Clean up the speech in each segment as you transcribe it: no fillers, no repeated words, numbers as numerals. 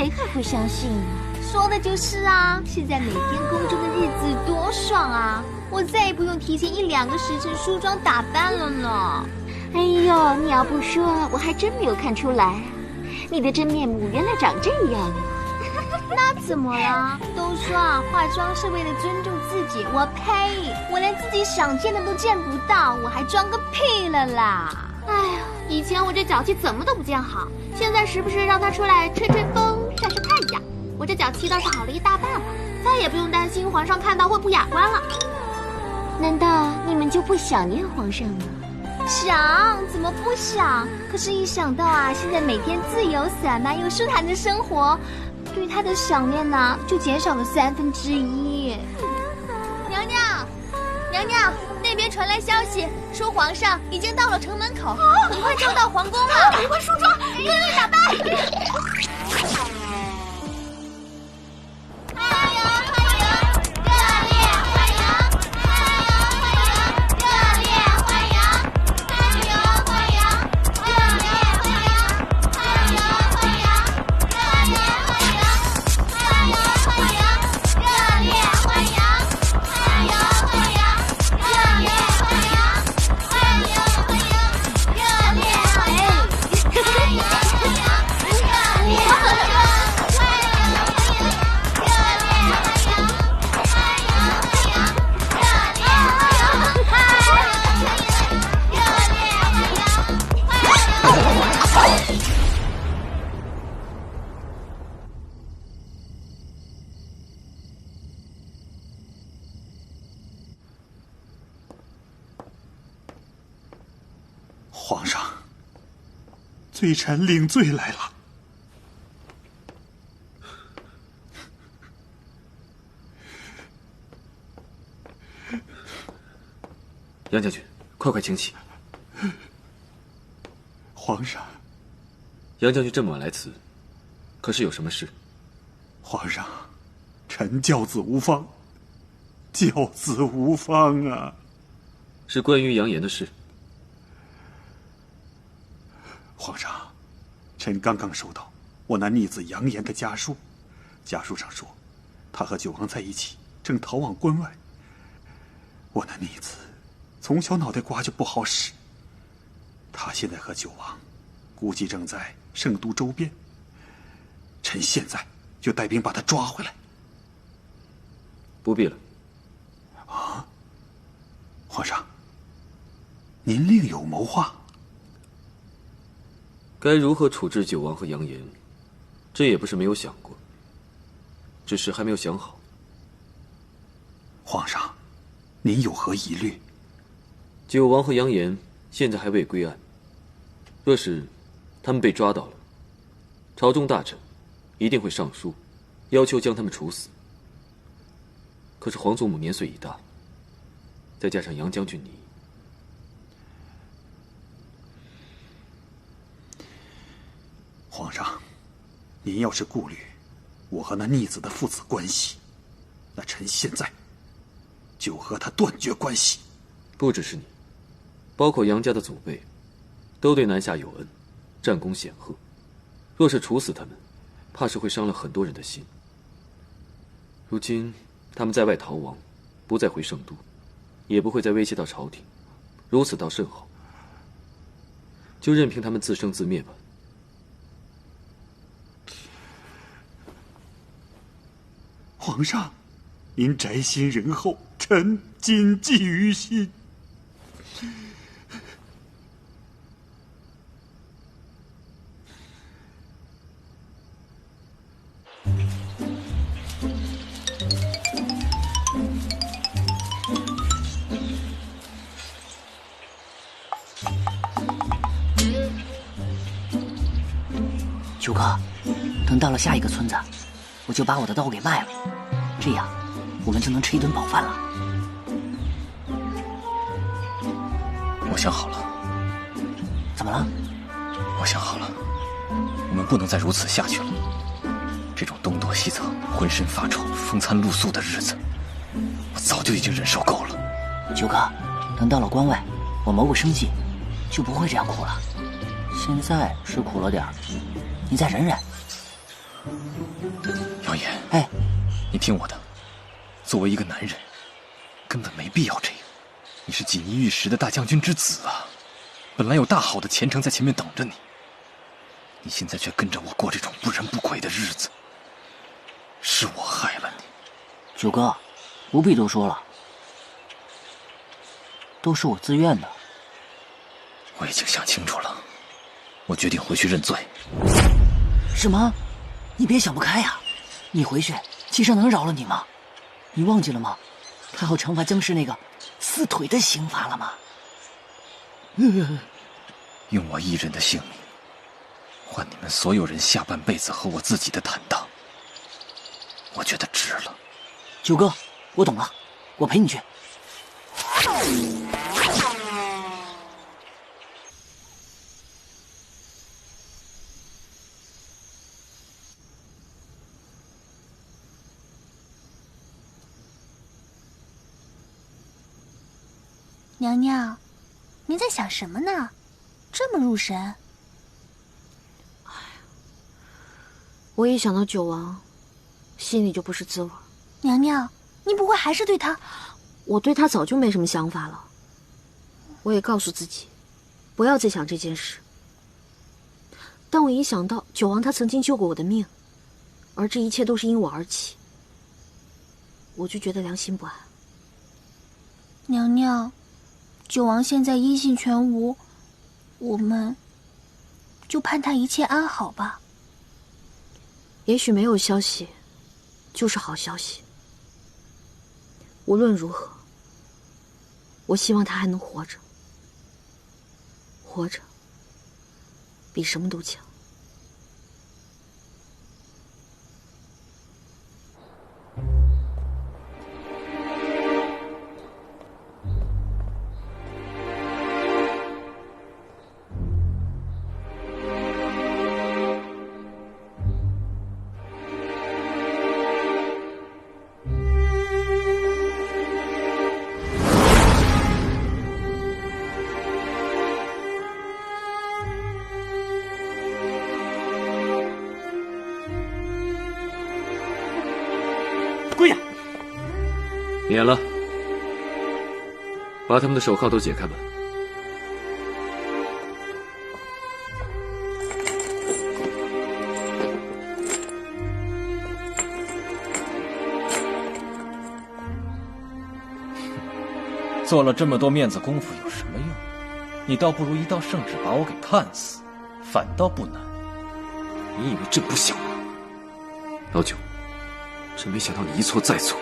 谁还会相信呢？说的就是啊，现在每天宫中的日子多爽啊！我再也不用提前1-2个时辰梳妆打扮了呢。哎呦，你要不说，我还真没有看出来，你的真面目原来长这样啊！那怎么了？都说啊，化妆是为了尊重自己。我呸！我连自己想见的都见不到，我还装个屁了啦！哎呀，以前我这脚气怎么都不见好，现在时不时让它出来吹吹风、晒晒太阳，我这脚气倒是好了一大半了，再也不用担心皇上看到会不雅观了。难道你们就不想念皇上吗？想，怎么不想？可是，一想到啊，现在每天自由散漫又舒坦的生活，对他的想念呢，就减少了1/3。娘娘，娘娘，那边传来消息，说皇上已经到了城门口，很快就要到皇宫了。赶快梳妆，赶快打扮。皇上，罪臣领罪来了。杨将军，快请起。皇上，杨将军这么晚来此，可是有什么事？皇上，臣教子无方，教子无方啊！是关于杨言的事。皇上，臣刚刚收到我那逆子杨言的家书，家书上说，他和九王在一起，正逃往关外。我那逆子从小脑袋瓜就不好使，他现在和九王估计正在圣都周边。臣现在就带兵把他抓回来。不必了。啊，皇上，您另有谋划？该如何处置九王和杨言，这也不是没有想过，只是还没有想好。皇上，您有何疑虑？九王和杨言现在还未归案，若是他们被抓到了，朝中大臣一定会上书，要求将他们处死。可是皇祖母年岁已大，再加上杨将军你，皇上，您要是顾虑我和那逆子的父子关系，那臣现在就和他断绝关系。不只是你，包括杨家的祖辈，都对南下有恩，战功显赫。若是处死他们，怕是会伤了很多人的心。如今他们在外逃亡，不再回圣都，也不会再威胁到朝廷，如此倒甚好。就任凭他们自生自灭吧。皇上，您宅心仁厚，臣谨记于心。九哥，等到了下一个村子，我就把我的刀给卖了，这样我们就能吃一顿饱饭了。我想好了。怎么了？我想好了，我们不能再如此下去了。这种东躲西藏、浑身发臭、风餐露宿的日子，我早就已经忍受够了。九哥，等到了关外，我谋个生计，就不会这样苦了。现在是苦了点儿，你再忍忍。谣言，哎，你听我的，作为一个男人，根本没必要这样。你是锦衣玉食的大将军之子啊，本来有大好的前程在前面等着你，你现在却跟着我过这种不人不鬼的日子，是我害了你。九哥，不必多说了，都是我自愿的。我已经想清楚了，我决定回去认罪。什么？你别想不开呀！你回去，七圣能饶了你吗？你忘记了吗？他要惩罚姜氏那个撕腿的刑罚了吗？用我一人的性命，换你们所有人下半辈子和我自己的坦荡，我觉得值了。九哥，我懂了，我陪你去。娘娘，您在想什么呢？这么入神。我一想到九王，心里就不是滋味。娘娘，您不会还是对他……我对他早就没什么想法了。我也告诉自己，不要再想这件事。但我一想到九王他曾经救过我的命，而这一切都是因我而起，我就觉得良心不安。娘娘，九王现在音信全无，我们就盼他一切安好吧。也许没有消息，就是好消息。无论如何，我希望他还能活着。活着，比什么都强。跪下！免了，把他们的手铐都解开吧。做了这么多面子功夫有什么用？你倒不如一道圣旨把我给判死，反倒不难。你以为朕不想吗？老九，真没想到你一错再错，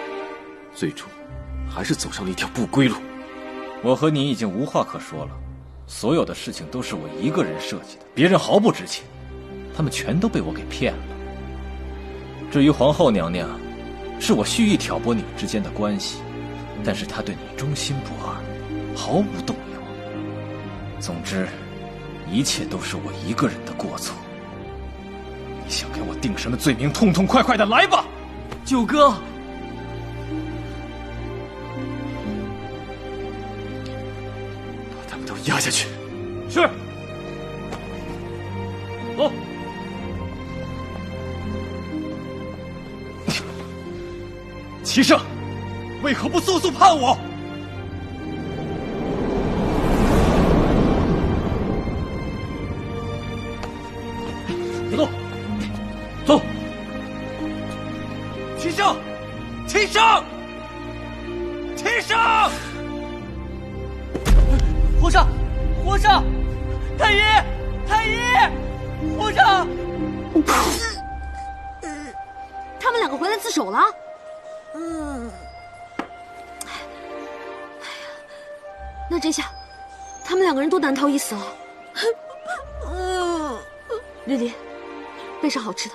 最终还是走上了一条不归路。我和你已经无话可说了，所有的事情都是我一个人设计的，别人毫不知情，他们全都被我给骗了。至于皇后娘娘，是我蓄意挑拨你们之间的关系，但是她对你忠心不二，毫无动摇。总之，一切都是我一个人的过错。你想给我定什么罪名，痛痛快快的来吧！九哥，把他们都压下去。是。走。齐胜，为何不速速判我？走，走。齐胜，齐胜，齐胜！皇上，皇上，太医，太医，皇上！他们两个回来自首了。那这下，他们两个人都难逃一死了。丽丽，备上好吃的。